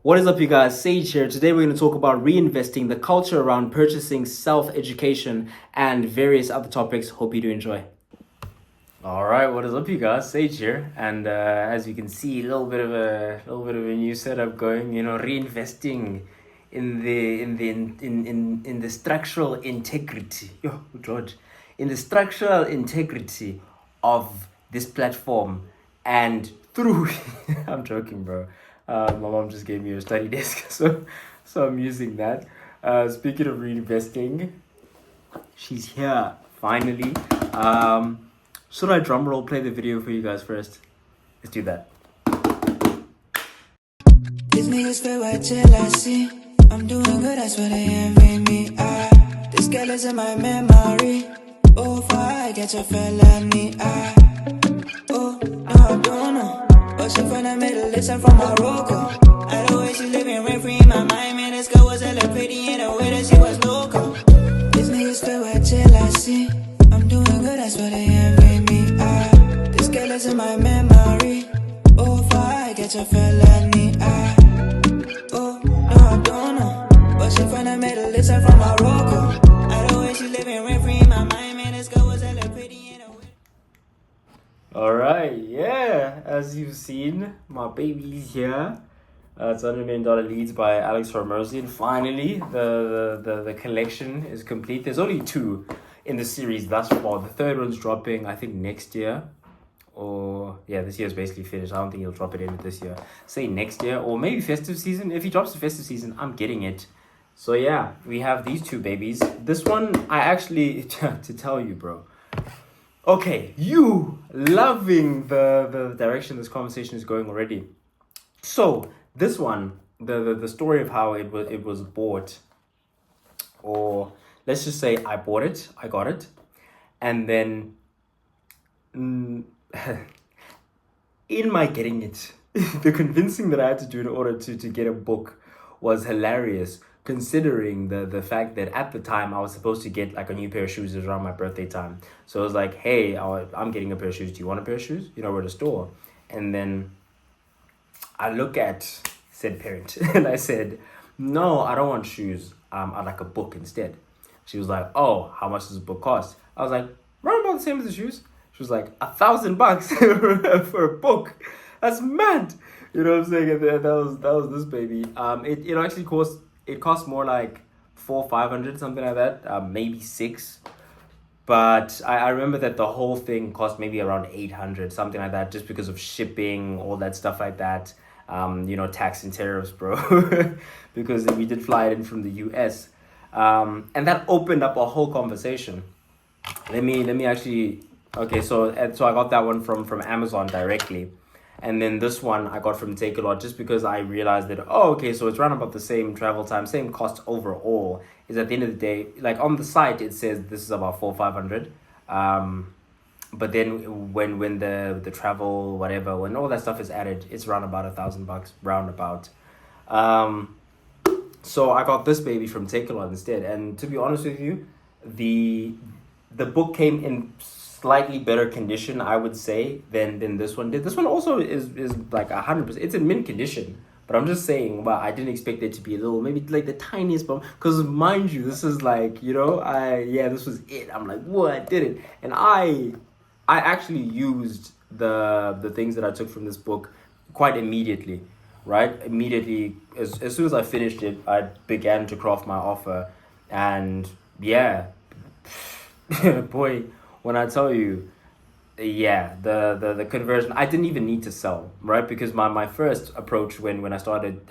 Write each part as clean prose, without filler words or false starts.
What is up, you guys? Sage here. Today we're going to talk about reinvesting, the culture around purchasing, self-education, and various other topics. Hope you do enjoy. All right, what is up, you guys? Sage here, and as you can see, a little bit of a new setup going. Reinvesting in the structural integrity. Yo, George, in the structural integrity of this platform, and through. I'm joking, bro. My mom just gave me a study desk, so I'm using that. Speaking of reinvesting, she's here finally. Should I drum roll play the video for you guys first? Let's do that. These niggas feel right till I see I'm doing good, that's what they envy me. This girl is in my memory. Oh, for I get your felony. Oh, no, I don't know. But she from the Middle East, I'm from Morocco. I the way she living rent free in my mind, man. This girl was hella pretty in the way that she was local. These niggas feel right till I see I'm doing good, that's what they envy me. This girl is in my memory. Oh, for I get your felony. Oh, no, I don't know. But she from the Middle East, I'm from Morocco. I the way she living rent free in my mind, man. This girl was hella pretty in the way. All right, yeah. As you've seen, my baby's here. It's $100 million Leads by Alex Hormozy, and finally the collection is complete. There's only two in the series thus far. The third one's dropping, I think, next year. Or yeah, this year's basically finished. I don't think he'll drop it in this year. Say next year, or maybe festive season. If he drops the festive season, I'm getting it. So yeah, we have these two babies. This one, I actually to tell you, bro. Okay, you loving the direction this conversation is going already. So this one, the story of how it was bought, or let's just say I bought it, I got it, and then in my getting it, the convincing that I had to do in order to get a book was hilarious, considering the fact that at the time I was supposed to get like a new pair of shoes. It was around my birthday time. So I was like, hey, I'm getting a pair of shoes. Do you want a pair of shoes? We're at a store. And then I look at said parent and I said, no, I don't want shoes. I'd like a book instead. She was like, oh, how much does a book cost? I was like, round about the same as the shoes. She was like, $1,000 for a book. That's mad. You know what I'm saying? And that was this baby. It actually cost more like 400-500, something like that. Maybe 6. But I remember that the whole thing cost maybe around 800, something like that, just because of shipping, all that stuff like that. Tax and tariffs, bro. Because we did fly it in from the US. And that opened up a whole conversation. Let me actually. Okay, so I got that one from Amazon directly, and then this one I got from Takealot, just because I realized that so it's around about the same travel time, same cost overall. Is at the end of the day, like on the site it says this is about 400-500, but then when the travel whatever, when all that stuff is added, it's around about $1,000 roundabout. So I got this baby from Takealot instead, and to be honest with you, the book came in slightly better condition, I would say, than this one did. This one also is like 100%. It's in mint condition, but I'm just saying, well, I didn't expect it to be a little, maybe like the tiniest bump. Because mind you, this is like, this was it. I'm like, what? I did it, and I actually used the things that I took from this book quite immediately, right? Immediately, as soon as I finished it, I began to craft my offer, and yeah, boy. When I tell you, yeah, the conversion, I didn't even need to sell, right? Because my first approach when I started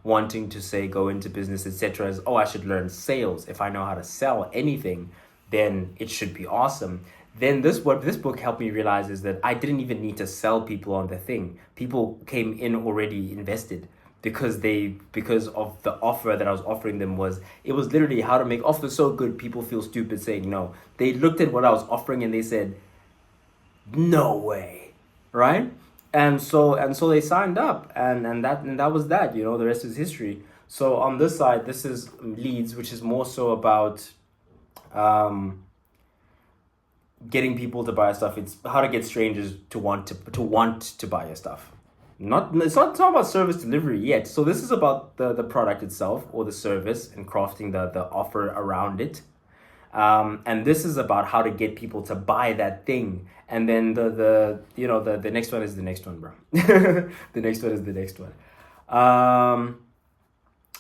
wanting to say go into business, etc., is, I should learn sales. If I know how to sell anything, then it should be awesome. Then what this book helped me realize is that I didn't even need to sell people on the thing. People came in already invested, because of the offer that I was offering them. It was literally how to make offers so good people feel stupid saying no. They looked at what I was offering and they said, no way, right? And so they signed up, and that was that. The rest is history. So on this side, this is Leads, which is more so about getting people to buy stuff. It's how to get strangers to want to buy your stuff. It's not about service delivery yet. So this is about the product itself or the service and crafting the offer around it. And this is about how to get people to buy that thing. And then the next one is the next one, bro. The next one is the next one.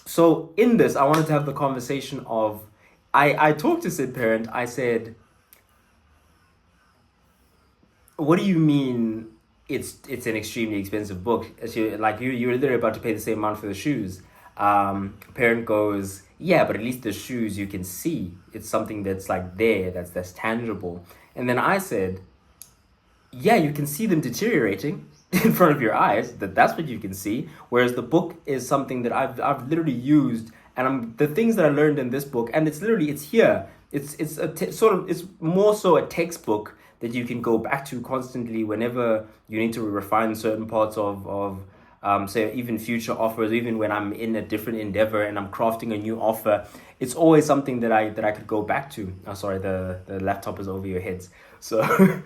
So in this, I wanted to have the conversation of, I talked to said parent. I said, what do you mean it's an extremely expensive book? You're literally about to pay the same amount for the shoes. Parent goes, yeah, but at least the shoes you can see. It's something that's like there, that's tangible. And then I said, yeah, you can see them deteriorating in front of your eyes. That's what you can see. Whereas the book is something that I've literally used, and the things that I learned in this book, and it's here. It's more so a textbook that you can go back to constantly whenever you need to refine certain parts of say even future offers, even when I'm in a different endeavor and I'm crafting a new offer. It's always something that I could go back to. Oh, sorry, the laptop is over your heads. So,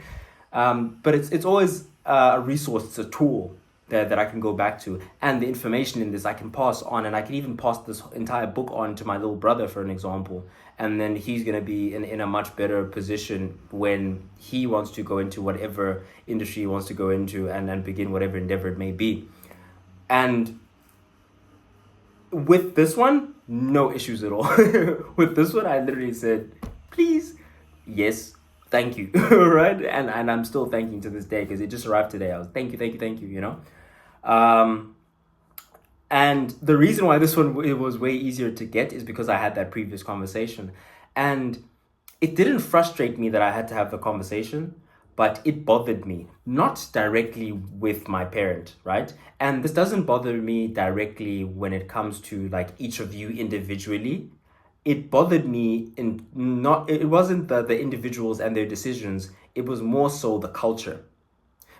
but it's always a resource. It's a tool that I can go back to, and the information in this I can pass on, and I can even pass this entire book on to my little brother, for an example, and then he's going to be in a much better position when he wants to go into whatever industry he wants to go into and begin whatever endeavor it may be. And with this one, no issues at all. With this one, I literally said, please, yes, thank you, right? And I'm still thanking to this day because it just arrived today. I was thank you, you know? And the reason why this one it was way easier to get is because I had that previous conversation. And it didn't frustrate me that I had to have the conversation, but it bothered me, not directly with my parent, right? And this doesn't bother me directly when it comes to like each of you individually. It bothered me it wasn't the individuals and their decisions, it was more so the culture.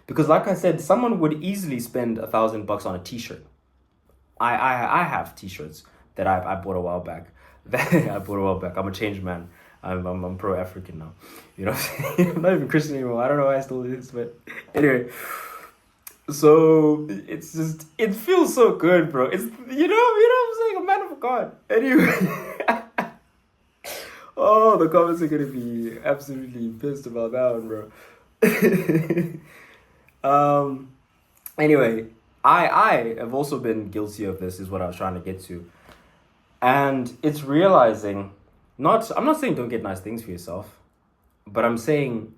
Because like I said, someone would easily spend $1,000 on a t-shirt. I have t-shirts that I bought a while back. I'm a changed man. I'm pro-African now. You know what I'm saying? I'm not even Christian anymore. I don't know why I still do this, but anyway. So it's just, it feels so good, bro. It's, you know what I'm saying? A man of God. Anyway. Oh, the comments are gonna be absolutely pissed about that one, bro. Anyway, I have also been guilty of this, is what I was trying to get to. And it's realizing, I'm not saying don't get nice things for yourself, but I'm saying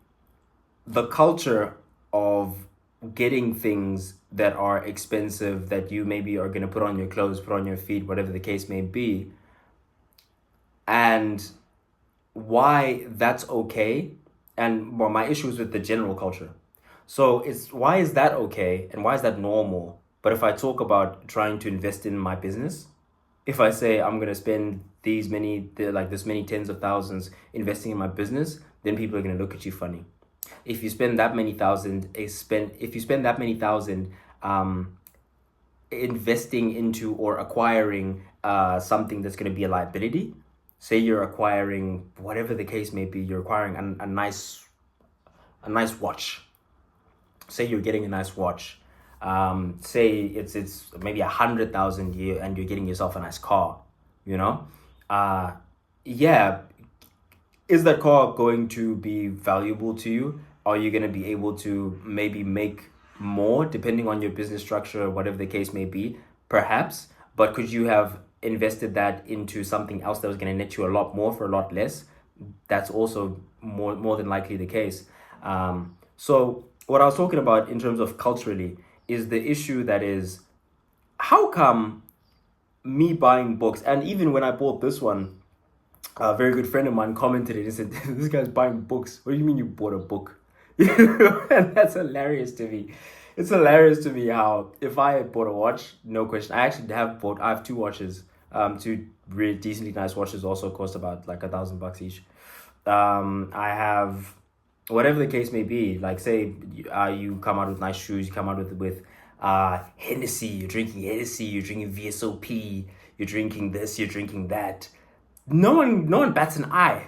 the culture of getting things that are expensive, that you maybe are going to put on your clothes, put on your feet, whatever the case may be, and why that's okay. And well, my issue is with the general culture. So it's, why is that okay and why is that normal? But if I talk about trying to invest in my business, if I say I'm gonna spend this many tens of thousands investing in my business, then people are gonna look at you funny. If you spend that many thousand, investing into or acquiring something that's gonna be a liability, say you're acquiring whatever the case may be, you're acquiring a nice watch. Say you're getting a nice watch. Say it's maybe 100,000 a year, and you're getting yourself a nice car. You know, yeah. Is that car going to be valuable to you? Are you going to be able to maybe make more depending on your business structure or whatever the case may be? Perhaps, but could you have invested that into something else that was going to net you a lot more for a lot less? That's also more than likely the case. So what I was talking about in terms of culturally is the issue that is, how come me buying books, and even when I bought this one, a very good friend of mine commented it and said, this guy's buying books. What do you mean you bought a book? And that's hilarious to me. It's hilarious to me how if I bought a watch, no question. I have two watches. Two really decently nice watches, also cost about like $1,000 each. I have, whatever the case may be, like say you come out with nice shoes, you come out with Hennessy, you're drinking Hennessy, you're drinking VSOP, you're drinking this, you're drinking that. No one bats an eye.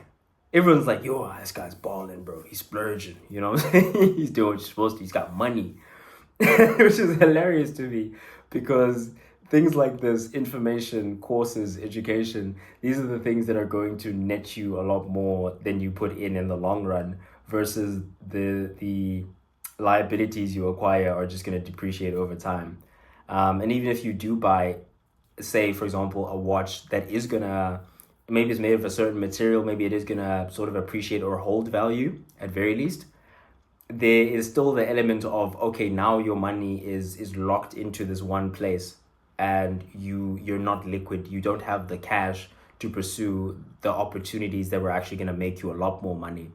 Everyone's like, yo, this guy's balling, bro. He's splurging, you know what I'm saying? He's doing what he's supposed to. He's got money. which is hilarious to me because things like this, information, courses, education, these are the things that are going to net you a lot more than you put in the long run versus the liabilities you acquire are just going to depreciate over time. And even if you do buy, say, for example, a watch that is going to, maybe it's made of a certain material, maybe it is going to sort of appreciate or hold value at very least, there is still the element of, okay, now your money is locked into this one place and you're not liquid, you don't have the cash to pursue the opportunities that were actually going to make you a lot more money.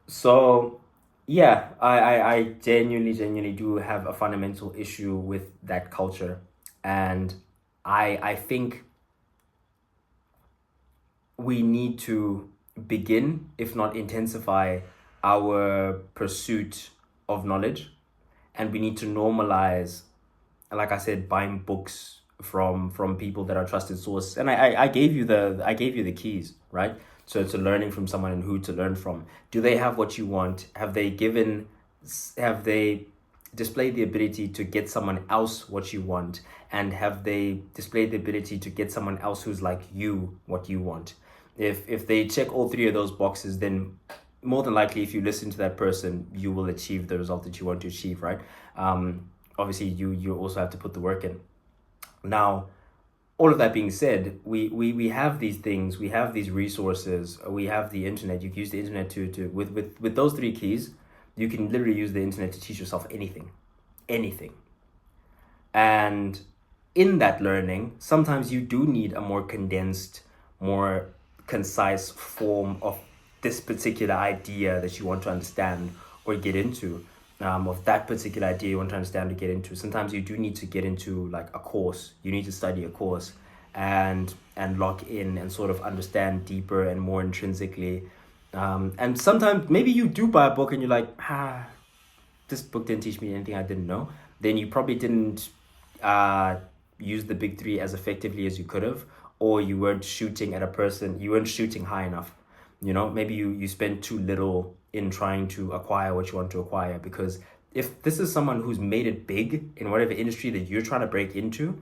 So yeah, I genuinely do have a fundamental issue with that culture. And I think we need to begin, if not intensify, our pursuit of knowledge. And we need to normalize, like I said, buying books from people that are trusted source. And I gave you the keys, right? So to learning from someone and who to learn from. Do they have what you want? Have they displayed the ability to get someone else what you want? And have they displayed the ability to get someone else who's like you what you want? If they check all three of those boxes, then more than likely, if you listen to that person, you will achieve the result that you want to achieve, right? Obviously, you also have to put the work in. Now, all of that being said, we have these things, we have these resources, we have the internet. You can use the internet to with those three keys, you can literally use the internet to teach yourself anything. And in that learning, sometimes you do need a more condensed, more concise form of this particular idea that you want to understand or get into, of that particular idea you want to understand or get into. Sometimes you do need to get into like a course. You need to study a course and lock in and sort of understand deeper and more intrinsically. And sometimes maybe you do buy a book and you're like, this book didn't teach me anything I didn't know. Then you probably didn't use the big three as effectively as you could have, or you weren't shooting at a person, you weren't shooting high enough. Maybe you spend too little in trying to acquire what you want to acquire. Because if this is someone who's made it big in whatever industry that you're trying to break into,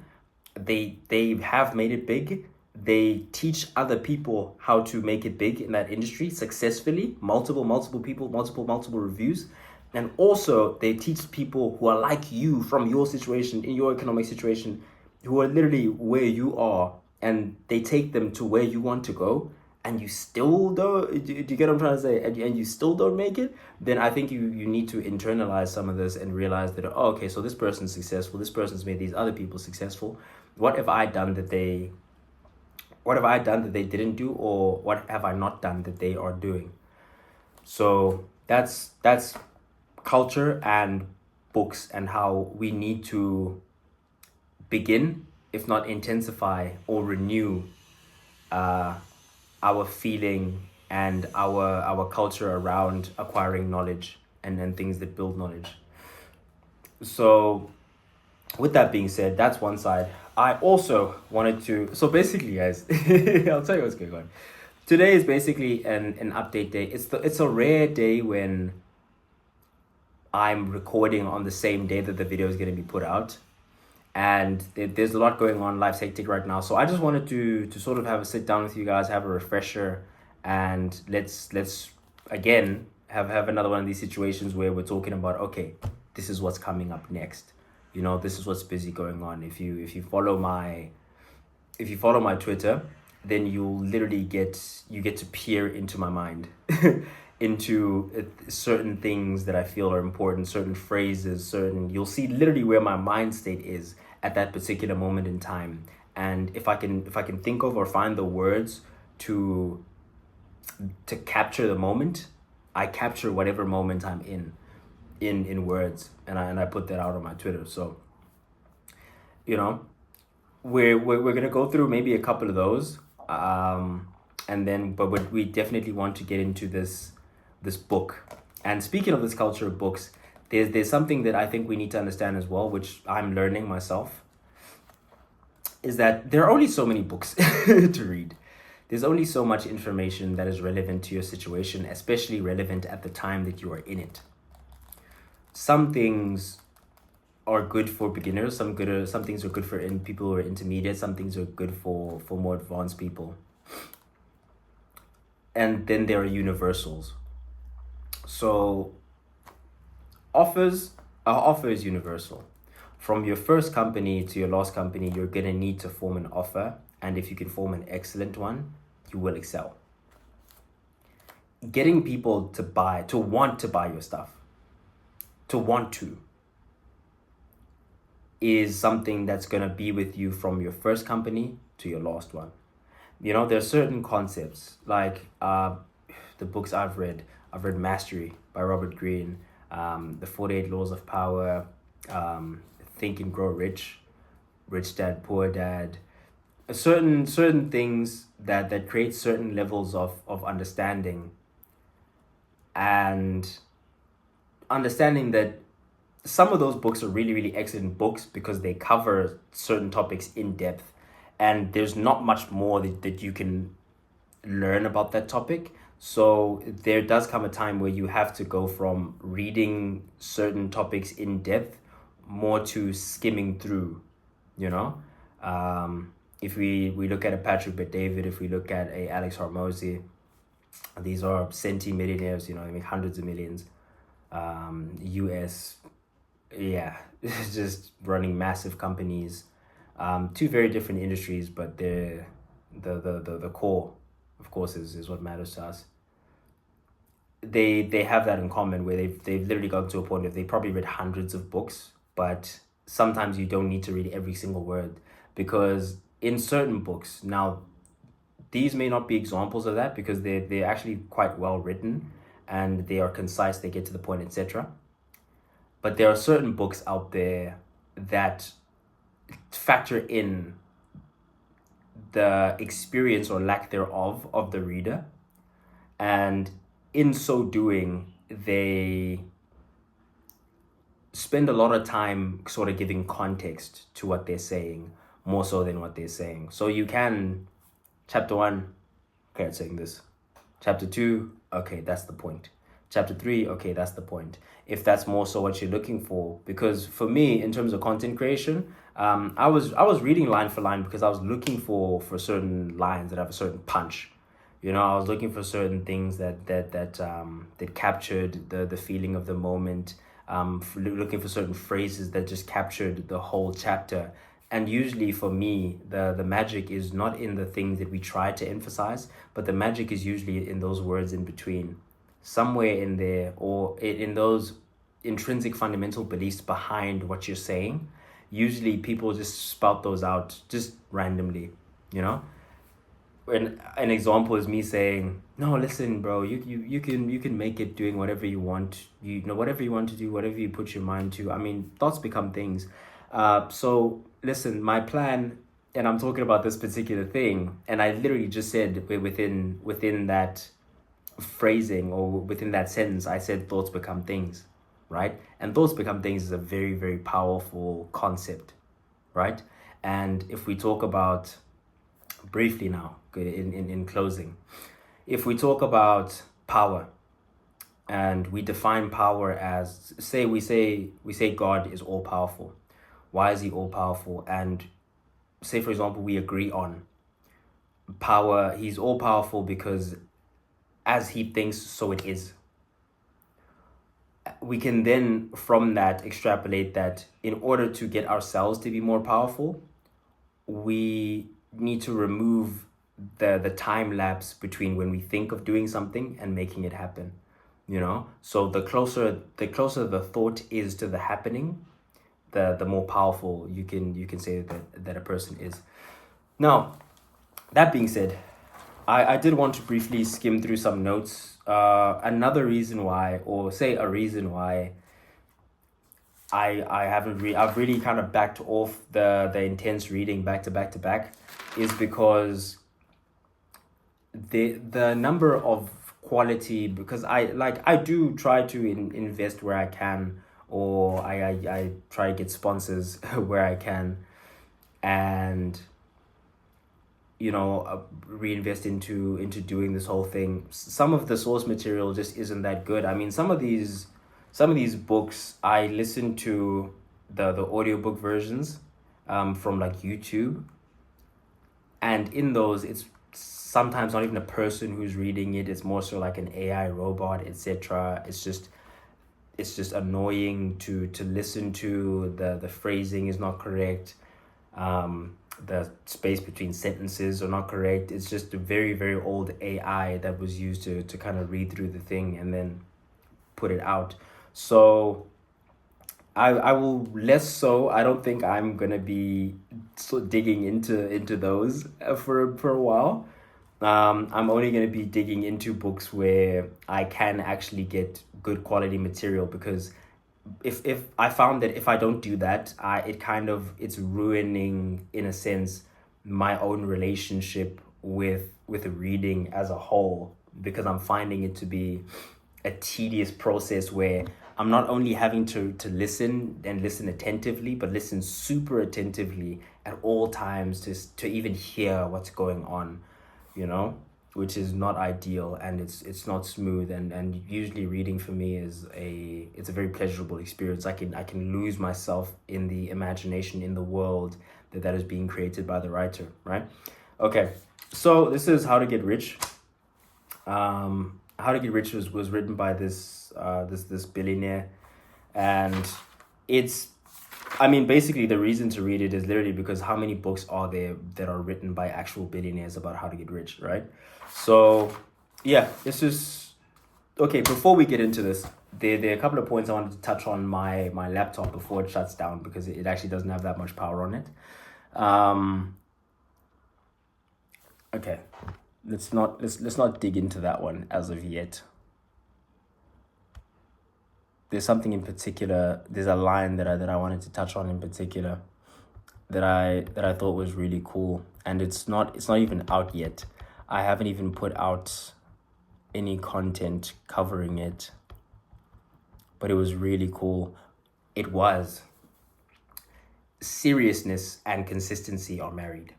they have made it big. They teach other people how to make it big in that industry successfully. Multiple people, multiple reviews. And also they teach people who are like you from your situation, in your economic situation, who are literally where you are, and they take them to where you want to go, and you still don't, do you get what I'm trying to say? And you still don't make it, then I think you need to internalize some of this and realize that, oh, okay, so this person's successful, this person's made these other people successful. What have I done that they didn't do, or what have I not done that they are doing? So that's culture and books, and how we need to begin, if not intensify or renew, our feeling and our culture around acquiring knowledge and things that build knowledge. So with that being said, that's one side. I also wanted to, so basically guys, I'll tell you what's going on. Today is basically an update day. It's a rare day when I'm recording on the same day that the video is going to be put out. And there's a lot going on. Life's hectic right now. So I just wanted to sort of have a sit down with you guys, have a refresher, and let's again have another one of these situations where we're talking about, okay, this is what's coming up next. This is what's busy going on. If you follow my Twitter, then you'll literally get to peer into my mind. Into certain things that I feel are important, certain phrases, you'll see literally where my mind state is at that particular moment in time. And if I can think of or find the words to capture the moment, I capture whatever moment I'm in words, and I put that out on my Twitter. So we're gonna go through maybe a couple of those, and then but we definitely want to get into this book. And speaking of this culture of books, there's something that I think we need to understand as well, which I'm learning myself, is that there are only so many books to read. There's only so much information that is relevant to your situation, especially relevant at the time that you are in it. Some things are good for beginners. Some things are good for people who are intermediate. Some things are good for more advanced people. And then there are universals. So our offer is universal. From your first company to your last company, you're gonna need to form an offer, and if you can form an excellent one, you will excel. Getting people to want to buy your stuff, to want to, is something that's gonna be with you from your first company to your last one. There are certain concepts like the books I've read. I've read Mastery by Robert Greene, The 48 Laws of Power, Think and Grow Rich, Rich Dad, Poor Dad. Certain things that create certain levels of understanding, and understanding that some of those books are really, really excellent books because they cover certain topics in depth, and there's not much more that you can learn about that topic. So there does come a time where you have to go from reading certain topics in depth more to skimming through, you know? If we look at a Patrick Bet-David, if we look at a Alex Hormozy, these are millionaires, they make hundreds of millions. US, yeah, just running massive companies. Two very different industries, but the core, of course, is what matters to us. They have that in common, where they've literally gotten to a point where they probably read hundreds of books, but sometimes you don't need to read every single word, because in certain books, now these may not be examples of that because they're actually quite well written and they are concise, they get to the point, etc. But there are certain books out there that factor in the experience or lack thereof of the reader, and in so doing, they spend a lot of time sort of giving context to what they're saying, more so than what they're saying. So you can, chapter 1, okay, it's saying this. Chapter 2, okay, that's the point. Chapter 3, okay, that's the point. If that's more so what you're looking for. Because for me, in terms of content creation, I was reading line for line because I was looking for certain lines that have a certain punch. I was looking for certain things that captured the feeling of the moment. Looking for certain phrases that just captured the whole chapter. And usually for me, the magic is not in the things that we try to emphasize, but the magic is usually in those words in between, somewhere in there, or in those intrinsic fundamental beliefs behind what you're saying. Usually people just spout those out just randomly, When an example is me saying, no, listen, bro, you can make it doing whatever you want. Whatever you want to do, whatever you put your mind to. I mean, thoughts become things. So listen, my plan, and I'm talking about this particular thing, and I literally just said within that phrasing, or within that sentence, I said thoughts become things, right? And thoughts become things is a very, very powerful concept, right? And if we talk about, briefly now, in closing, if we talk about power, and we define power as, we say God is all powerful. Why is he all powerful? And say, for example, we agree on power. He's all powerful because as he thinks, so it is. We can then from that extrapolate that in order to get ourselves to be more powerful, we need to remove the time lapse between when we think of doing something and making it happen. So the closer the thought is to the happening, the more powerful you can say that a person is. Now, that being said, I did want to briefly skim through some notes. Another reason why, or say a reason why, I've really kind of backed off the intense reading back to back is because the number of quality, because I do try to invest where I can, or I try to get sponsors where I can, and reinvest into doing this whole thing. Some of the source material just isn't that good. I mean, some of these books I listen to the audiobook versions from like YouTube. And in those, it's sometimes not even a person who's reading it. It's more so like an AI robot, etc. It's just annoying to listen to. The phrasing is not correct. The space between sentences are not correct. It's just a very, very old AI that was used to kind of read through the thing and then put it out. So I will less so. I don't think I'm gonna be digging into those for a while. I'm only gonna be digging into books where I can actually get good quality material, because if I found that if I don't do that, it's ruining, in a sense, my own relationship with reading as a whole, because I'm finding it to be a tedious process where I'm not only having to listen and listen attentively, but listen super attentively at all times to even hear what's going on, you know, which is not ideal, and it's not smooth, and usually reading for me it's a very pleasurable experience. I can lose myself in the imagination, in the world that is being created by the writer, right? Okay, so this is How to Get Rich. How to Get Rich was written by this billionaire, and it's, I mean, basically the reason to read it is literally because how many books are there that are written by actual billionaires about how to get rich, right? So yeah, this is okay. Before we get into this, there are a couple of points I wanted to touch on my laptop before it shuts down, because it actually doesn't have that much power on it. Okay, let's not dig into that one as of yet. There's something in particular. There's a line that I wanted to touch on in particular that I thought was really cool, and it's not even out yet. I haven't even put out any content covering it, but it was really cool. It was: seriousness and consistency are married.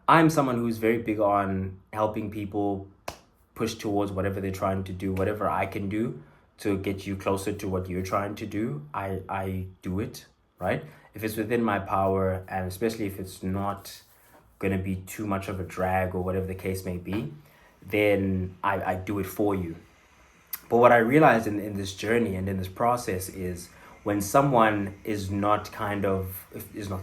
I'm someone who's very big on helping people push towards whatever they're trying to do. Whatever I can do to get you closer to what you're trying to do, I do it, right? If it's within my power, and especially if it's not going to be too much of a drag or whatever the case may be, then I do it for you. But what I realized in this journey and in this process is, when someone is not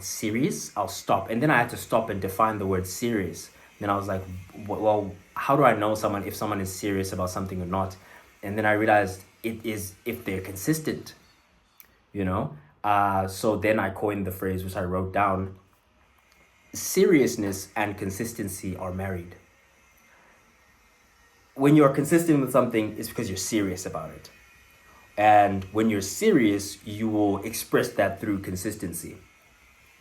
serious, I'll stop. And then I had to stop and define the word serious. Then I was like, well, how do I know if someone is serious about something or not? And then I realized it is if they're consistent, you know? So then I coined the phrase, which I wrote down: seriousness and consistency are married. When you're consistent with something, it's because you're serious about it. And when you're serious, you will express that through consistency,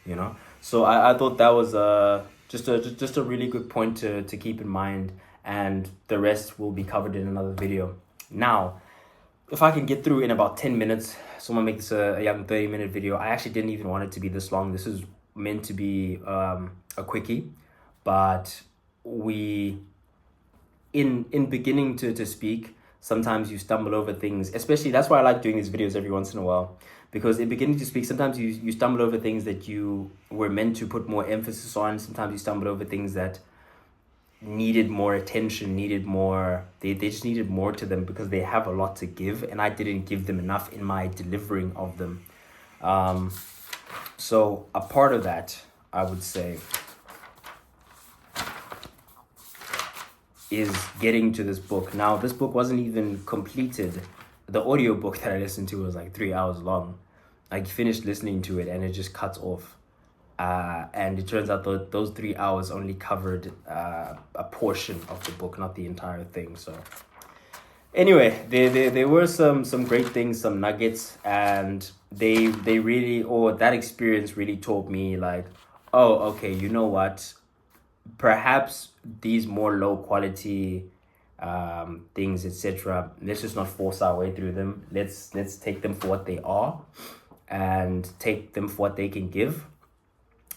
you know? So I thought that was just a really good point to keep in mind, and the rest will be covered in another video. Now, if I can get through in about 10 minutes, so I'm gonna make this a young 30-minute video. I actually didn't even want it to be this long. This is meant to be a quickie, but in beginning to speak, sometimes you stumble over things, especially, that's why I like doing these videos every once in a while, because in beginning to speak, sometimes you stumble over things that you were meant to put more emphasis on. Sometimes you stumble over things that needed more attention, they just needed more to them, because they have a lot to give, and I didn't give them enough in my delivering of them. So a part of that, I would say, is getting to this book. Now, this book wasn't even completed. The audiobook that I listened to was like 3 hours long. I finished listening to it and it just cuts off. And it turns out that those 3 hours only covered a portion of the book, not the entire thing. So anyway, there were some great things, some nuggets, and they really, or that experience really taught me, like, oh, okay, you know what? Perhaps these more low quality things, etc., let's just not force our way through them. Let's take them for what they are, and take them for what they can give,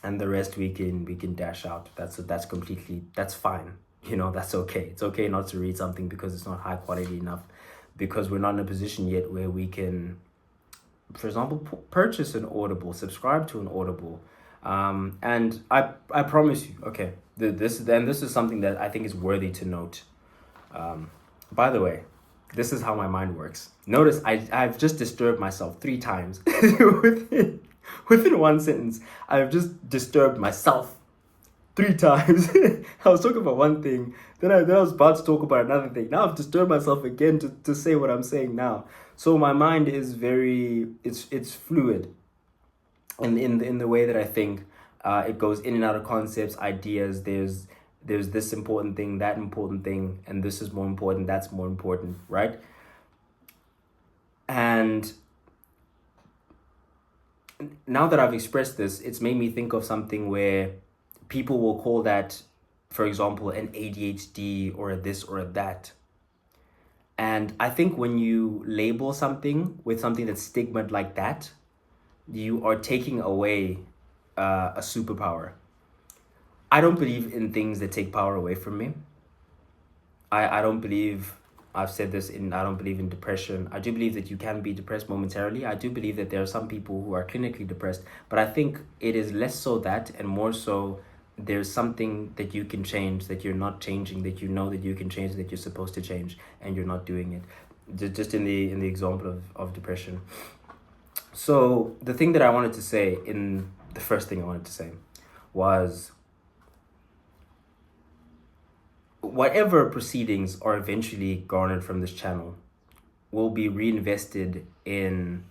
and the rest we can dash out. That's fine, you know. That's okay. It's okay not to read something because it's not high quality enough, because we're not in a position yet where we can for example, purchase an Audible, subscribe to an Audible. And I promise you, okay, this is something that I think is worthy to note. By the way, this is how my mind works. Notice I've just disturbed myself 3 times within one sentence. I've just disturbed myself 3 times. I was talking about one thing, then I was about to talk about another thing. Now I've disturbed myself again to say what I'm saying now. So my mind is it's fluid in the way that I think. It goes in and out of concepts, ideas. There's this important thing, that important thing, and this is more important, that's more important, right? And now that I've expressed this, it's made me think of something where people will call that, for example, an ADHD or a this or a that. And I think when you label something with something that's stigmatized like that, you are taking away a superpower. I don't believe in things that take power away from me. I don't believe, I've said this, I don't believe in depression. I do believe that you can be depressed momentarily. I do believe that there are some people who are clinically depressed, but I think it is less so that and more so there's something that you can change, that you're not changing, that you know that you can change, that you're supposed to change, and you're not doing it. Just in the example of depression. So the thing that I wanted to say, the first thing I wanted to say was, whatever proceedings are eventually garnered from this channel will be reinvested in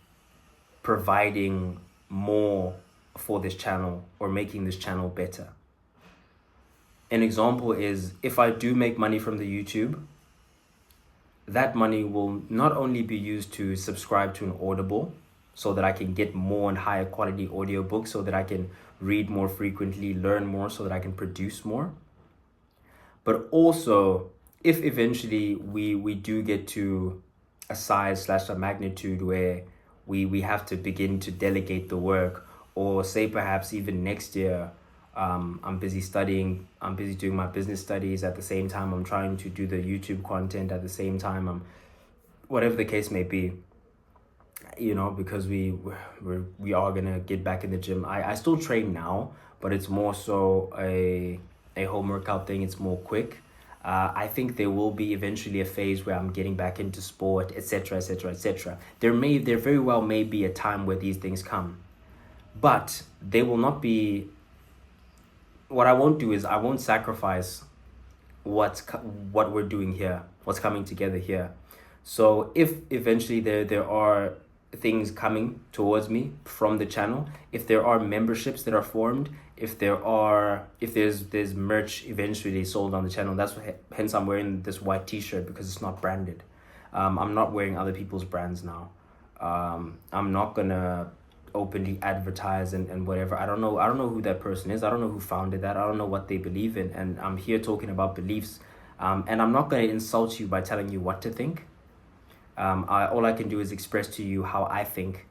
providing more for this channel or making this channel better. An example is, if I do make money from the YouTube, that money will not only be used to subscribe to an Audible so that I can get more and higher quality audiobooks, so that I can read more frequently, learn more, so that I can produce more. But also, if eventually we do get to a size / a magnitude where we have to begin to delegate the work, or say perhaps even next year, I'm busy studying, I'm busy doing my business studies, at the same time I'm trying to do the YouTube content, at the same time whatever the case may be, because we are gonna get back in the gym. I still train now, but it's more so a home workout thing. It's more quick. I think there will be eventually a phase where I'm getting back into sport, etc., etc., etc. There very well may be a time where these things come, but they will not be. What I won't do is I won't sacrifice what we're doing here, what's coming together here. So if eventually there are things coming towards me from the channel, if there are memberships that are formed, if there's merch eventually sold on the channel, hence I'm wearing this white t-shirt, because it's not branded. I'm not wearing other people's brands now. I'm not gonna openly advertise and whatever. I don't know who that person is. I don't know who founded that. I don't know what they believe in, and I'm here talking about beliefs. And I'm not going to insult you by telling you what to think. All I can do is express to you how I think,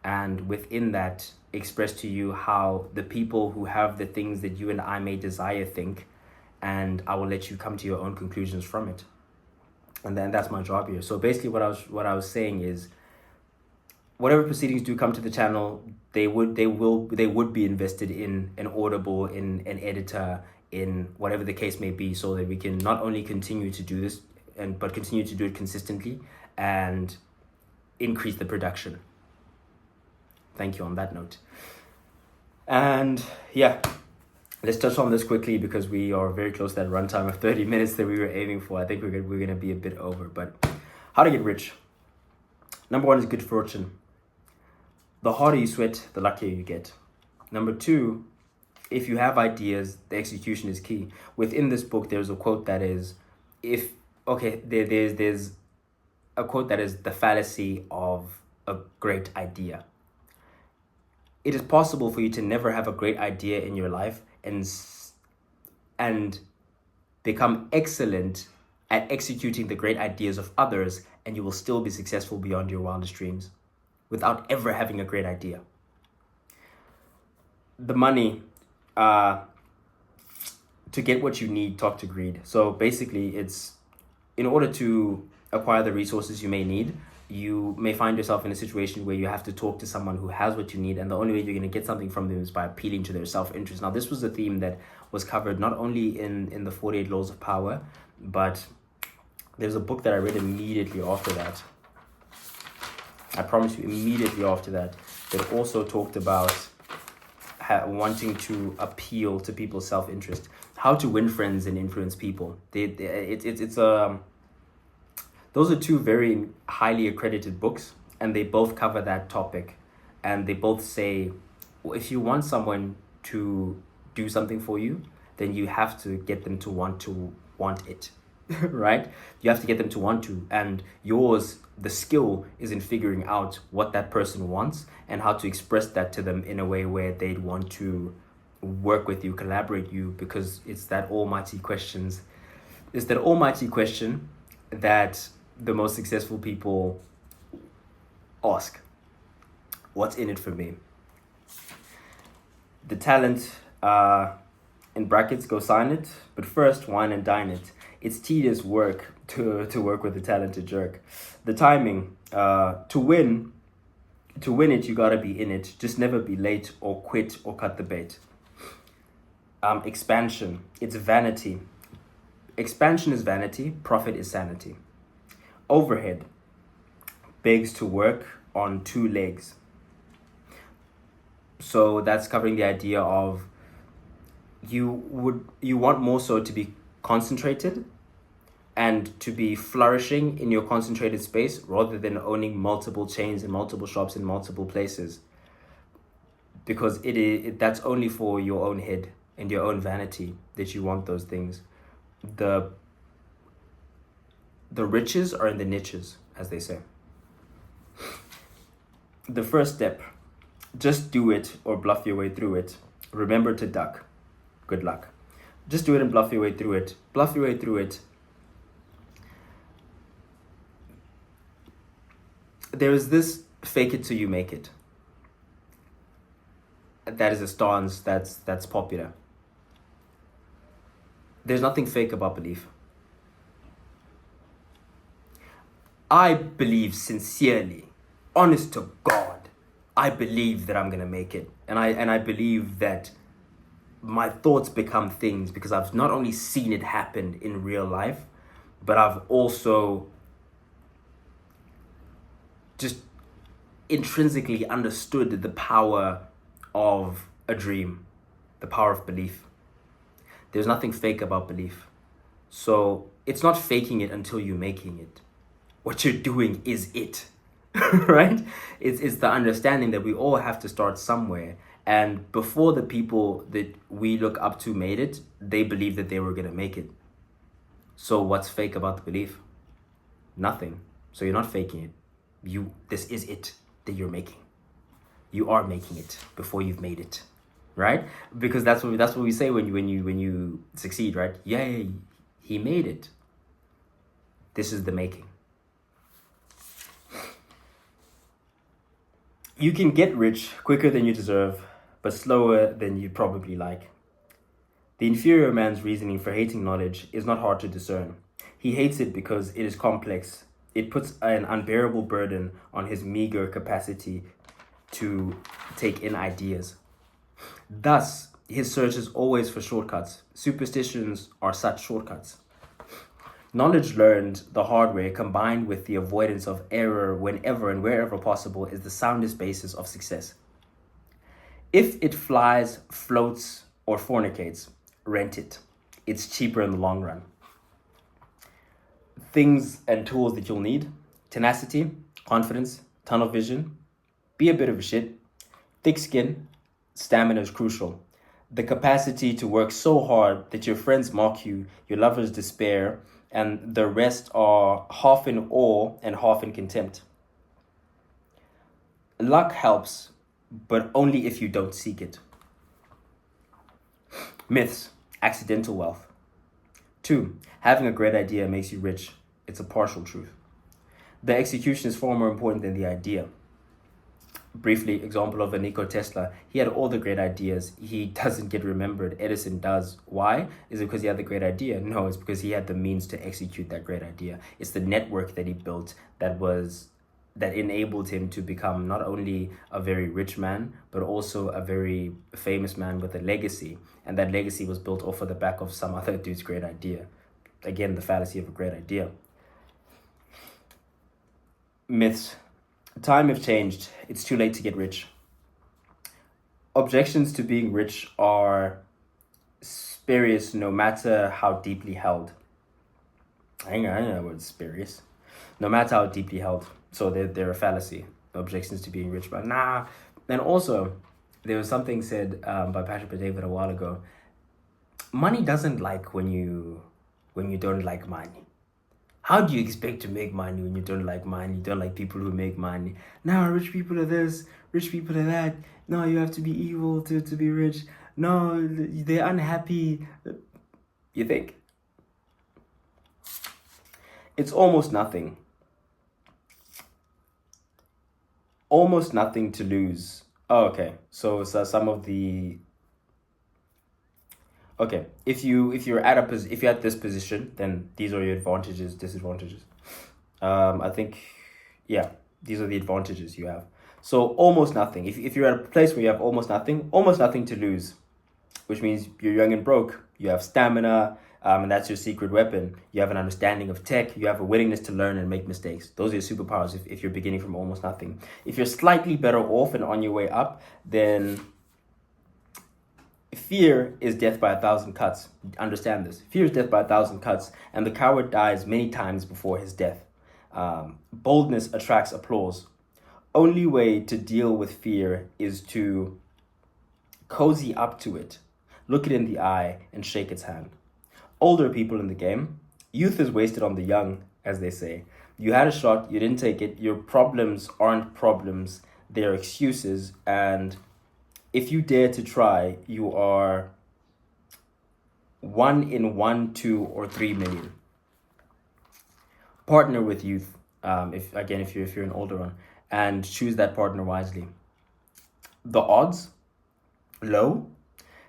and within that, express to you how the people who have the things that you and I may desire think, and I will let you come to your own conclusions from it. And then that's my job here. So basically what I was saying is, whatever proceedings do come to the channel, they would be invested in an Audible, in an editor, in whatever the case may be, so that we can not only continue to do this, but continue to do it consistently and increase the production. Thank you on that note. And yeah, let's touch on this quickly, because we are very close to that runtime of 30 minutes that we were aiming for. I think we're going to be a bit over. But how to get rich. Number 1 is good fortune. The harder you sweat, the luckier you get. Number 2, if you have ideas, the execution is key. Within this book, there's a quote that is, there's a quote that is the fallacy of a great idea. It is possible for you to never have a great idea in your life and become excellent at executing the great ideas of others, and you will still be successful beyond your wildest dreams without ever having a great idea. The money, to get what you need, talk to greed. So basically, it's in order to acquire the resources you may need, you may find yourself in a situation where you have to talk to someone who has what you need, and the only way you're going to get something from them is by appealing to their self-interest. Now, this was a theme that was covered not only in the 48 Laws of Power, but there's a book that I read immediately after that. I promise you, immediately after that, that also talked about wanting to appeal to people's self-interest, how to win friends and influence people. Those are two very highly accredited books, and they both cover that topic. And they both say, well, if you want someone to do something for you, then you have to get them to want it, right? You have to get them to want to. And the skill is in figuring out what that person wants and how to express that to them in a way where they'd want to work with you, collaborate you, because it's that almighty question that the most successful people ask. What's in it for me? The talent, in brackets, go sign it, but first wine and dine it. It's tedious work to work with a talented jerk. The timing, to win it, you gotta be in it. Just never be late or quit or cut the bait. Expansion, it's vanity. Expansion is vanity, profit is sanity. Overhead begs to work on two legs. So that's covering the idea of you want more so to be concentrated and to be flourishing in your concentrated space rather than owning multiple chains and multiple shops in multiple places, because that's only for your own head and your own vanity that you want those things. The riches are in the niches, as they say. The first step, just do it or bluff your way through it. Remember to duck. Good luck. Just do it and bluff your way through it. Bluff your way through it. There is this fake it till you make it. That is a stance that's popular. There's nothing fake about belief. I believe sincerely, honest to God, I believe that I'm gonna make it. And I believe that my thoughts become things because I've not only seen it happen in real life, but I've also just intrinsically understood the power of a dream, the power of belief. There's nothing fake about belief. So it's not faking it until you're making it. What you're doing is it, right? It's the understanding that we all have to start somewhere. And before the people that we look up to made it, they believed that they were going to make it. So what's fake about the belief? Nothing. So you're not faking it. This is it that you're making. You are making it before you've made it, right? Because that's what we say when you succeed, right? Yay, he made it. This is the making. You can get rich quicker than you deserve, but slower than you'd probably like. The inferior man's reasoning for hating knowledge is not hard to discern. He hates it because it is complex. It puts an unbearable burden on his meager capacity to take in ideas. Thus, his search is always for shortcuts. Superstitions are such shortcuts. Knowledge learned the hard way, combined with the avoidance of error whenever and wherever possible, is the soundest basis of success. If it flies, floats, or fornicates, rent it. It's cheaper in the long run. Things and tools that you'll need: tenacity, confidence, tunnel vision, be a bit of a shit, thick skin, stamina is crucial. The capacity to work so hard that your friends mock you, your lovers despair, and the rest are half in awe and half in contempt. Luck helps, but only if you don't seek it. Myths, accidental wealth. 2, having a great idea makes you rich. It's a partial truth. The execution is far more important than the idea. Briefly, example of a Nikola Tesla. He had all the great ideas. He doesn't get remembered. Edison does. Why? Is it because he had the great idea? No, it's because he had the means to execute that great idea. It's the network that he built that was that enabled him to become not only a very rich man, but also a very famous man with a legacy. And that legacy was built off of the back of some other dude's great idea. Again, the fallacy of a great idea. Myths. Time have changed. It's too late to get rich. Objections to being rich are spurious no matter how deeply held. I know the word spurious. No matter how deeply held. So they're a fallacy. Objections to being rich. But nah. And also, there was something said by Patrick David a while ago. Money doesn't like when you don't like money. How do you expect to make money when you don't like money? You don't like people who make money. No, rich people are this, rich people are that. No, you have to be evil to be rich. No, they're unhappy. You think? It's almost nothing. Almost nothing to lose. Oh, okay. So some of the... Okay, if you're at this position, then these are your advantages, disadvantages. I think, yeah, these are the advantages you have. So almost nothing. If you're at a place where you have almost nothing to lose, which means you're young and broke, you have stamina, and that's your secret weapon. You have an understanding of tech, you have a willingness to learn and make mistakes. Those are your superpowers if you're beginning from almost nothing. If you're slightly better off and on your way up, then fear is death by 1,000 cuts. Understand this. Fear is death by 1,000 cuts, and the coward dies many times before his death. Boldness attracts applause. Only way to deal with fear is to cozy up to it, look it in the eye, and shake its hand. Older people in the game, youth is wasted on the young, as they say. You had a shot, you didn't take it. Your problems aren't problems, they're excuses, and if you dare to try, you are 1 in 1, 2, or 3 million. Partner with youth, if you're an older one, and choose that partner wisely. The odds, low,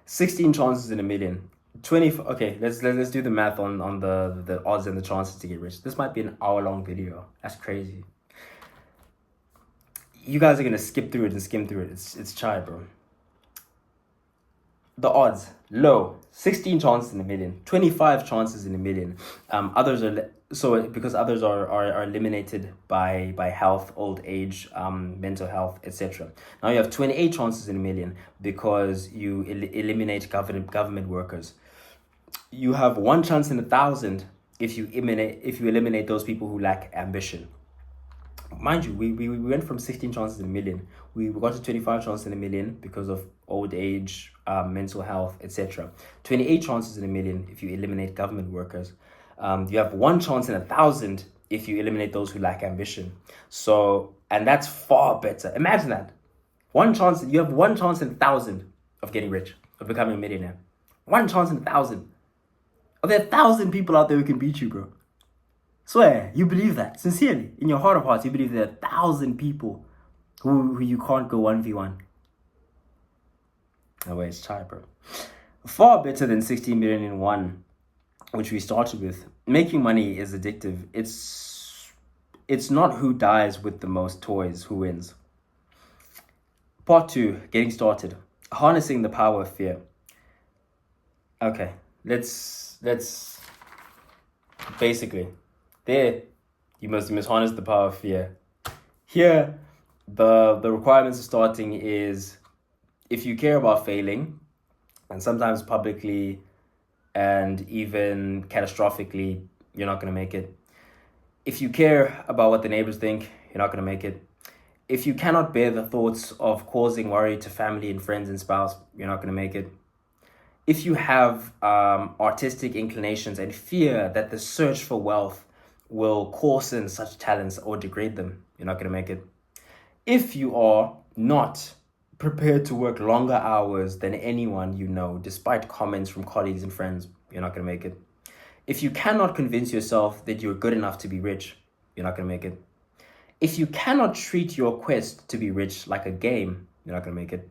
16 chances in a million. 20. Okay, let's do the math on the odds and the chances to get rich. This might be an hour-long video. That's crazy. You guys are gonna skip through it and skim through it. It's chai, bro. The odds, low, 16 chances in a million, 25 chances in a million. Others are because others are eliminated by health, old age, mental health, etc. Now you have 28 chances in a million because you eliminate government workers. You have 1 chance in 1,000 if you eliminate those people who lack ambition. Mind you, we went from 16 chances in a million. We got to 25 chances in a million because of old age, mental health, etc. 28 chances in a million if you eliminate government workers. You have 1 chance in 1,000 if you eliminate those who lack ambition. So, and that's far better. Imagine that. You have 1 chance in 1,000 of getting rich, of becoming a millionaire. 1 chance in 1,000. Are there 1,000 people out there who can beat you, bro? Swear, you believe that. Sincerely, in your heart of hearts, you believe there are 1,000 people who you can't go 1v1. No way, it's chai, bro. Far better than 16 million in one, which we started with. Making money is addictive. It's not who dies with the most toys who wins. Part 2, getting started. Harnessing the power of fear. Okay, let's basically, there, you must harness the power of fear. Here, the requirements of starting is if you care about failing, and sometimes publicly and even catastrophically, you're not going to make it. If you care about what the neighbors think, you're not going to make it. If you cannot bear the thoughts of causing worry to family and friends and spouse, you're not going to make it. If you have artistic inclinations and fear that the search for wealth will coarsen such talents or degrade them, you're not going to make it. If you are not prepared to work longer hours than anyone you know, despite comments from colleagues and friends, you're not going to make it. If you cannot convince yourself that you're good enough to be rich, you're not going to make it. If you cannot treat your quest to be rich like a game, you're not going to make it.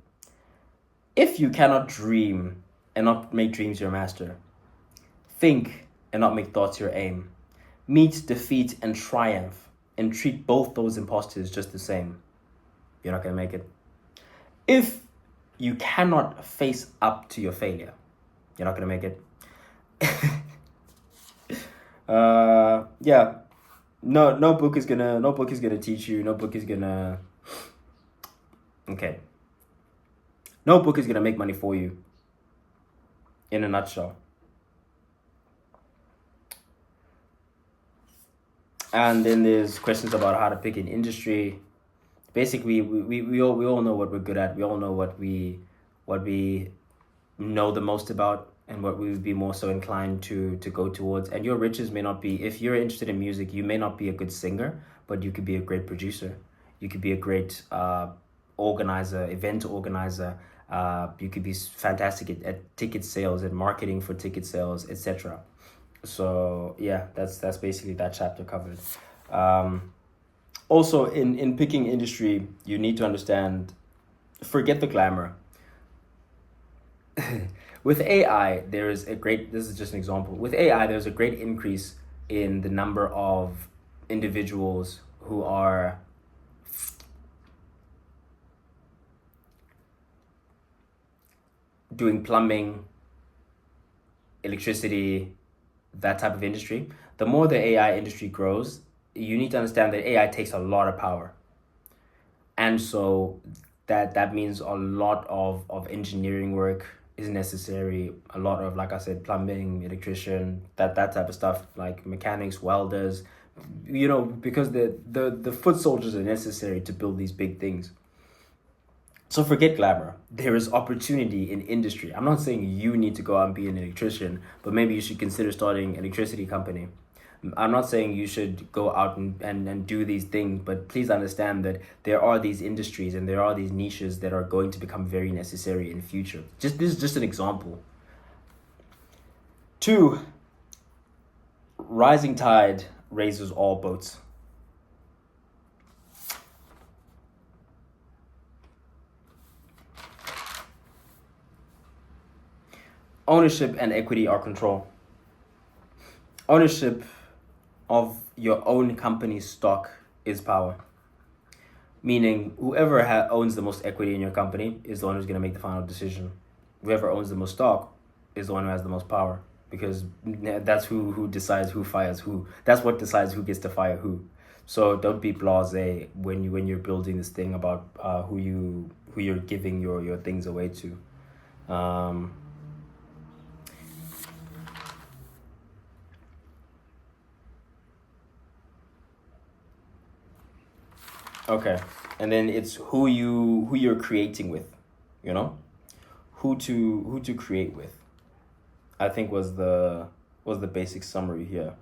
If you cannot dream and not make dreams your master, think and not make thoughts your aim, meet defeat and triumph and treat both those imposters just the same, you're not going to make it. If you cannot face up to your failure, you're not going to make it. Yeah. No book is gonna teach you. No book is gonna. Okay. No book is gonna make money for you. In a nutshell. And then there's questions about how to pick an industry. Basically, we all know what we're good at. We all know what we know the most about, and what we would be more so inclined to go towards. And your riches may not be, if you're interested in music, you may not be a good singer, but you could be a great producer. You could be a great organizer, event organizer. You could be fantastic at ticket sales and marketing for ticket sales, etc. So yeah, that's basically that chapter covered. Also, in picking industry, you need to understand, forget the glamour. With AI, this is just an example. With AI, there's a great increase in the number of individuals who are doing plumbing, electricity, that type of industry. The more the AI industry grows, you need to understand that AI takes a lot of power. And so that means a lot of engineering work is necessary. A lot of, like I said, plumbing, electrician, that type of stuff, like mechanics, welders, because the foot soldiers are necessary to build these big things. So forget glamour. There is opportunity in industry. I'm not saying you need to go out and be an electrician, but maybe you should consider starting an electricity company. I'm not saying you should go out and do these things, but please understand that there are these industries and there are these niches that are going to become very necessary in the future. This is just an example. 2, rising tide raises all boats. Ownership and equity are control. Ownership of your own company's stock is power. Meaning, whoever owns the most equity in your company is the one who's going to make the final decision. Whoever owns the most stock is the one who has the most power, because that's who decides who fires who. That's what decides who gets to fire who. So don't be blasé when you're building this thing about who you're giving your things away to. Okay, and then it's who you're creating with, who to create with. I think was the basic summary here.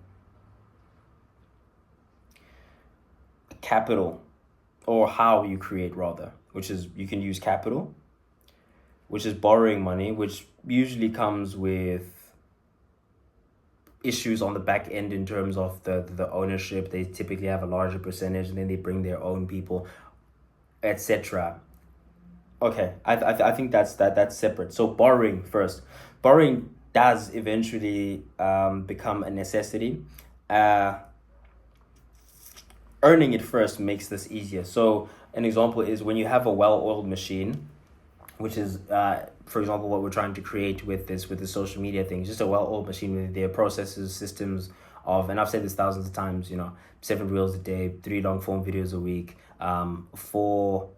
Capital, or how you create rather, which is you can use capital, which is borrowing money, which usually comes with issues on the back end in terms of the ownership. They typically have a larger percentage, and then they bring their own people, etc. Okay, I think that's separate. So borrowing first. Borrowing does eventually become a necessity. Earning it first makes this easier. So an example is when you have a well-oiled machine, which is, for example, what we're trying to create with the social media thing. Just a well-oiled machine with their processes, systems of, and I've said this thousands of times, 7 reels a day, 3 long-form videos a week, 4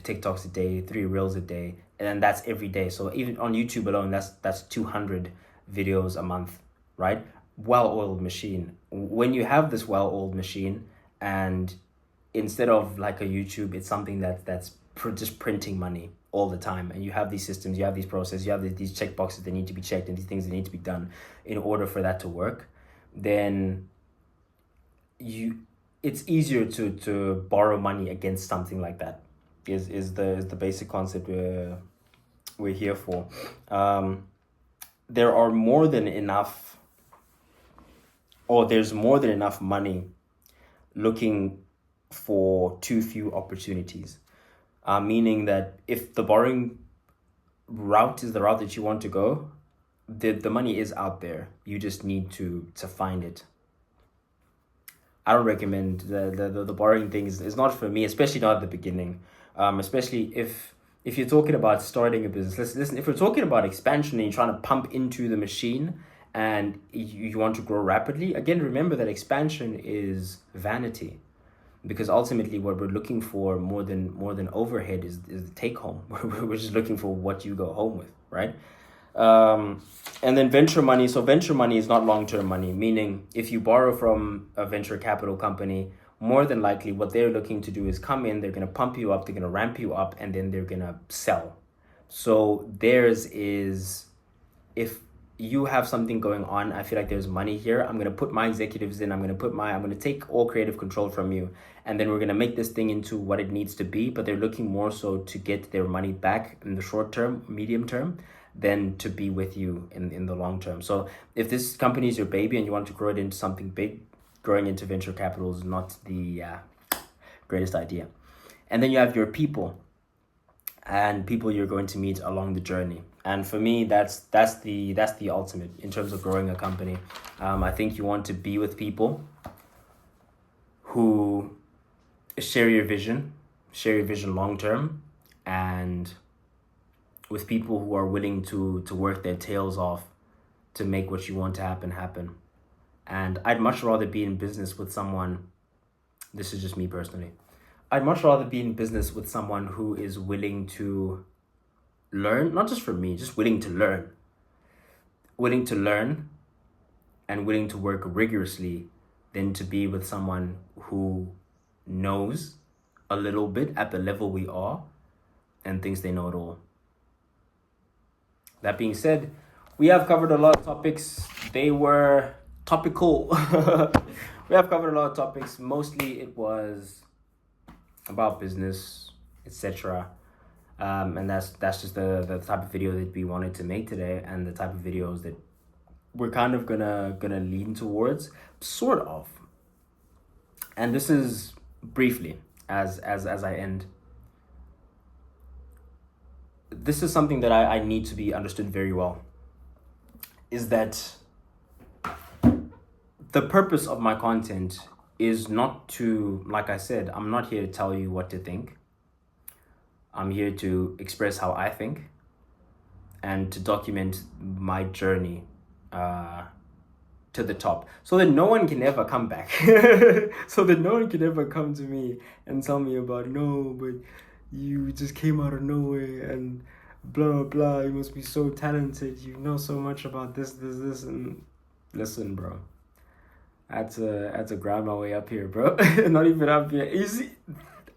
TikToks a day, 3 reels a day, and then that's every day. So even on YouTube alone, that's 200 videos a month, right? Well-oiled machine. When you have this well-oiled machine, and instead of like a YouTube, it's something that's just printing money all the time, and you have these systems, you have these processes, you have these check boxes that need to be checked, and these things that need to be done in order for that to work, then it's easier to borrow money against something like that. Is the basic concept we're here for. There are more than enough, or there's more than enough money looking for too few opportunities. Meaning that if the borrowing route is the route that you want to go, the money is out there. You just need to find it. I don't recommend the borrowing things. It's not for me, especially not at the beginning. Especially if you're talking about starting a business. Listen, if we're talking about expansion and you're trying to pump into the machine and you want to grow rapidly, again, remember that expansion is vanity, because ultimately what we're looking for more than overhead is the take home. We're just looking for what you go home with, right? And then venture money. So venture money is not long-term money, meaning if you borrow from a venture capital company, more than likely what they're looking to do is come in, they're going to pump you up, they're going to ramp you up, and then they're going to sell. So theirs is, if you have something going on, I feel like there's money here, I'm going to put my executives in, I'm going to take all creative control from you, and then we're going to make this thing into what it needs to be. But they're looking more so to get their money back in the short term, medium term, than to be with you in the long term. So if this company is your baby and you want to grow it into something big, growing into venture capital is not the greatest idea. And then you have your people, and people you're going to meet along the journey. And for me, that's the ultimate in terms of growing a company. I think you want to be with people who share your vision long term, and with people who are willing to work their tails off to make what you want to happen. And I'd much rather be in business with someone, this is just me personally, I'd much rather be in business with someone who is willing to learn, not just from me, just willing to learn and willing to work rigorously, than to be with someone who knows a little bit at the level we are and thinks they know it all. That being said, we have covered a lot of topics. They were topical. We have covered a lot of topics. Mostly it was about business, etc. And that's just the type of video that we wanted to make today, and the type of videos that we're kind of gonna lean towards, sort of. And this is briefly, as I end, this is something that I need to be understood very well, is that the purpose of my content is not to, like I said, I'm not here to tell you what to think. I'm here to express how I think and to document my journey to the top, so that no one can ever come back. So that no one can ever come to me and tell me about, no, but you just came out of nowhere and blah blah blah, you must be so talented, you know so much about this. And listen, bro, I had to grind my way up here, bro. Not even up here, you see,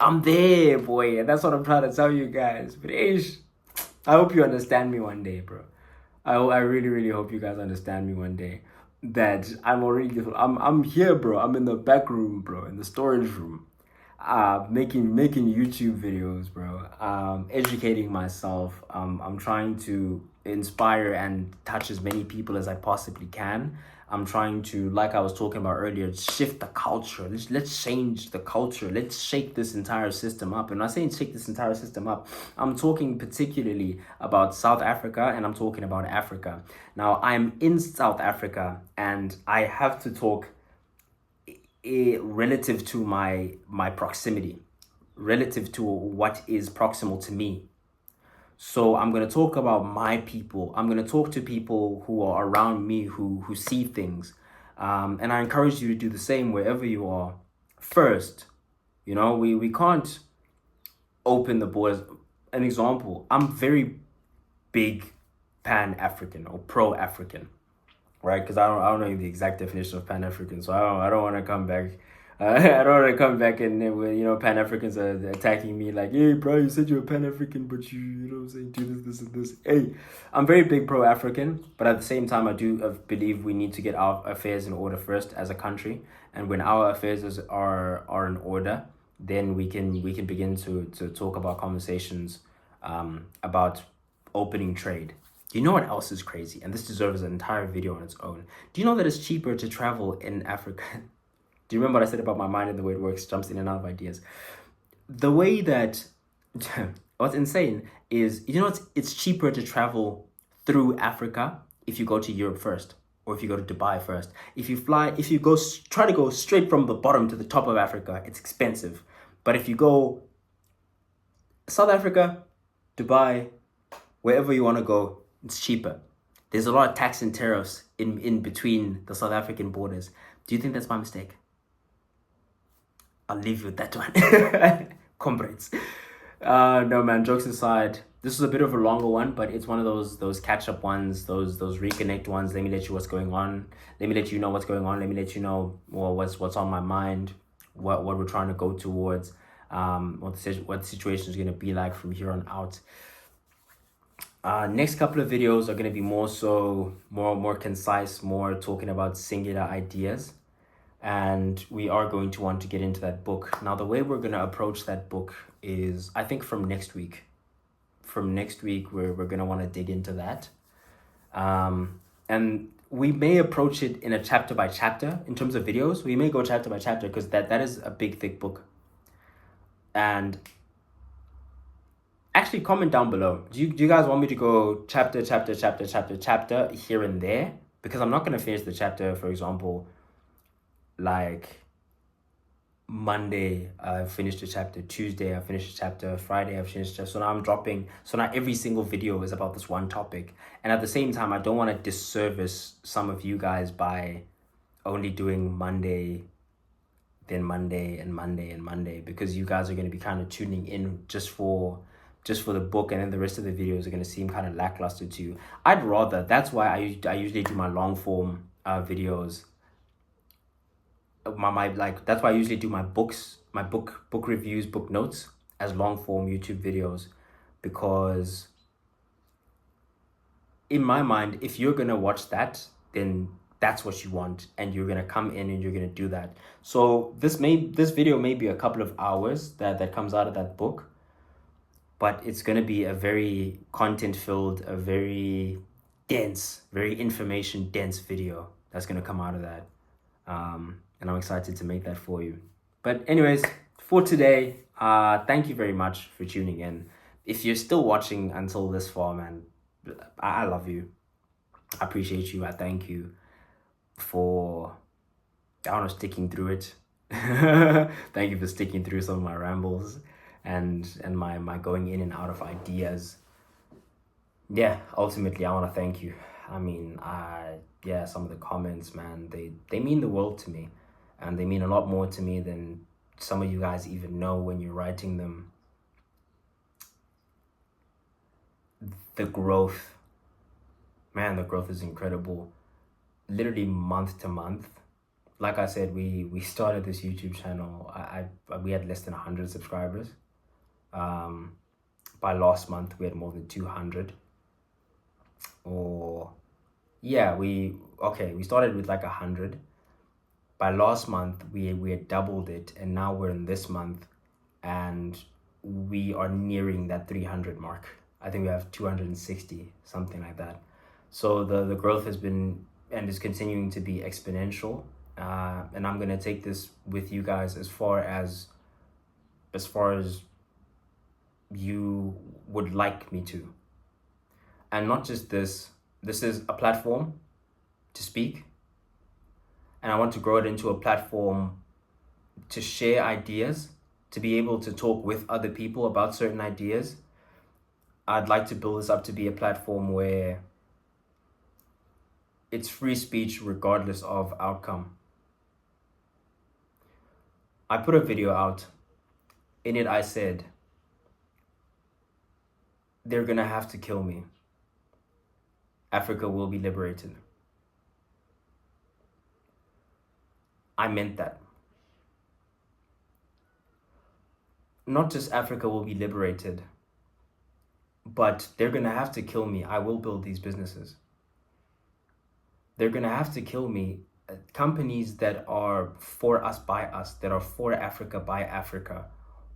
I'm there, boy, and that's what I'm trying to tell you guys. But ish, I hope you understand me one day, bro. I really, really hope you guys understand me one day, that I'm here, bro. I'm in the back room, bro, in the storage room, making YouTube videos, bro. Educating myself. I'm trying to inspire and touch as many people as I possibly can. I'm trying to, like I was talking about earlier, shift the culture. Let's change the culture. Let's shake this entire system up. And when I say shake this entire system up, I'm talking particularly about South Africa, and I'm talking about Africa. Now, I'm in South Africa, and I have to talk relative to my proximity, relative to what is proximal to me. So I'm going to talk about my people. I'm going to talk to people who are around me, who see things. And I encourage you to do the same wherever you are. First, we can't open the borders. An example, I'm very big Pan-African or pro-African, right? Because I don't know the exact definition of Pan-African. So I don't want to come back. I don't want to come back and Pan-Africans are attacking me like, hey, bro, you said you're a Pan-African, but you know what I'm saying, do this, and this. Hey, I'm very big pro-African, but at the same time, I do believe we need to get our affairs in order first as a country. And when our affairs are in order, then we can begin to talk about conversations about opening trade. Do you know what else is crazy? And this deserves an entire video on its own. Do you know that it's cheaper to travel in Africa? Do you remember what I said about my mind and the way it works, jumps in and out of ideas? The way that, what's insane is, it's cheaper to travel through Africa if you go to Europe first. or if you go to Dubai first. If you try to go straight from the bottom to the top of Africa, it's expensive. But if you go South Africa, Dubai, wherever you want to go, it's cheaper. There's a lot of tax and tariffs in between the South African borders. Do you think that's my mistake? I'll leave you with that one. Comrades. No man, jokes aside, this was a bit of a longer one, but it's one of those catch up ones, those reconnect ones. Let me let you what's going on. Let me let you know what's going on. Let me let you know what's on my mind, what we're trying to go towards, what the situation is gonna be like from here on out. Next couple of videos are gonna be more concise, more talking about singular ideas. And we are going to want to get into that book. Now, the way we're going to approach that book is, I think, from next week. From next week, we're going to want to dig into that. And we may approach it in a chapter by chapter in terms of videos. We may go chapter by chapter because that is a big, thick book. And actually, comment down below. Do you guys want me to go chapter here and there? Because I'm not going to finish the chapter, for example, like Monday I finished a chapter, Tuesday I finished a chapter, Friday I finished a chapter. So now every single video is about this one topic. And at the same time, I don't want to disservice some of you guys by only doing Monday, then Monday and Monday and Monday, because you guys are going to be kind of tuning in just for the book, and then the rest of the videos are going to seem kind of lackluster to you. I'd rather, that's why I usually do my long form videos. That's why I usually do my book reviews, book notes as long form YouTube videos, because in my mind, if you're gonna watch that, then that's what you want, and you're gonna come in and you're gonna do that. So this video may be a couple of hours that comes out of that book, but it's gonna be a very content filled, a very dense, very information dense video that's gonna come out of that. And I'm excited to make that for you. But anyways, for today, thank you very much for tuning in. If you're still watching until this far, man, I love you. I appreciate you. I thank you for, I don't know, sticking through it. Thank you for sticking through some of my rambles and my going in and out of ideas. Yeah, ultimately, I want to thank you. I mean, some of the comments, man, they mean the world to me. And they mean a lot more to me than some of you guys even know when you're writing them. The growth, man, the growth is incredible. Literally month to month. Like I said, we started this YouTube channel. We had less than 100 subscribers. By last month, we had more than 200. We started with like 100. By last month, we had doubled it, and now we're in this month, and we are nearing that 300 mark. I think we have 260, something like that. So the growth has been and is continuing to be exponential, and I'm gonna take this with you guys as far as you would like me to. And not just this is a platform to speak. And I want to grow it into a platform to share ideas, to be able to talk with other people about certain ideas. I'd like to build this up to be a platform where it's free speech regardless of outcome. I put a video out. In it, I said, they're gonna have to kill me. Africa will be liberated. I meant that. Not just Africa will be liberated, but they're gonna have to kill me. I will build these businesses. They're gonna have to kill me. Companies that are for us, by us, that are for Africa, by Africa,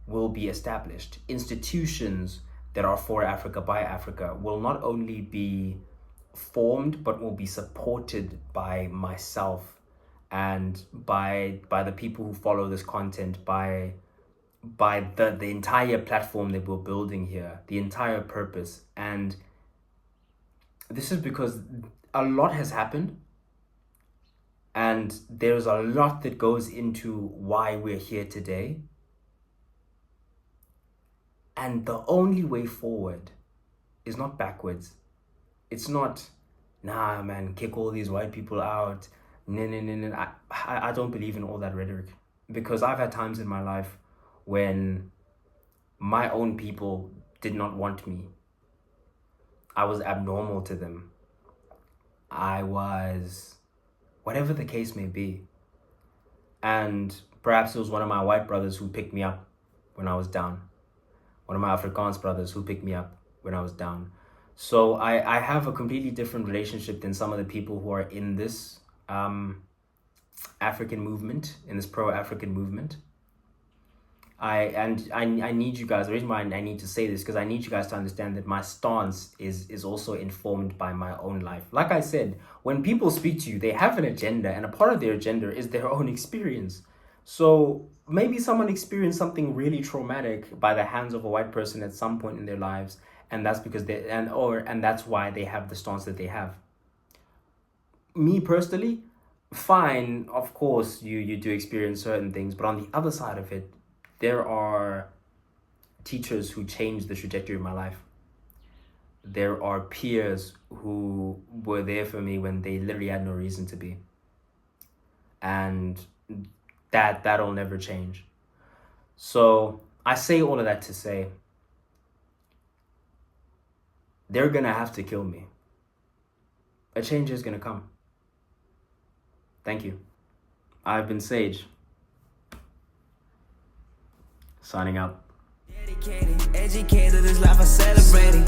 will be established. Institutions that are for Africa, by Africa, will not only be formed, but will be supported by myself and by the people who follow this content, by the entire platform that we're building here, the entire purpose. And this is because a lot has happened. And there's a lot that goes into why we're here today. And the only way forward is not backwards. It's not, nah, man, kick all these white people out. No, no, no, no. I don't believe in all that rhetoric, because I've had times in my life when my own people did not want me. I was abnormal to them. I was, whatever the case may be. And perhaps it was one of my white brothers who picked me up when I was down. One of my Afrikaans brothers who picked me up when I was down. So I have a completely different relationship than some of the people who are in this African movement, in this pro-African movement. I need you guys, the reason why I need to say this, because I need you guys to understand that my stance is also informed by my own life. Like I said, when people speak to you, they have an agenda, and a part of their agenda is their own experience. So maybe someone experienced something really traumatic by the hands of a white person at some point in their lives, and that's because and that's why they have the stance that they have. Me personally, fine, of course you do experience certain things, but on the other side of it, there are teachers who changed the trajectory of my life. There are peers who were there for me when they literally had no reason to be. And that'll never change. So I say all of that to say, they're gonna have to kill me. A change is gonna come. Thank you. I've been Sage. Signing out. Dedicated, educated, this life I celebrated.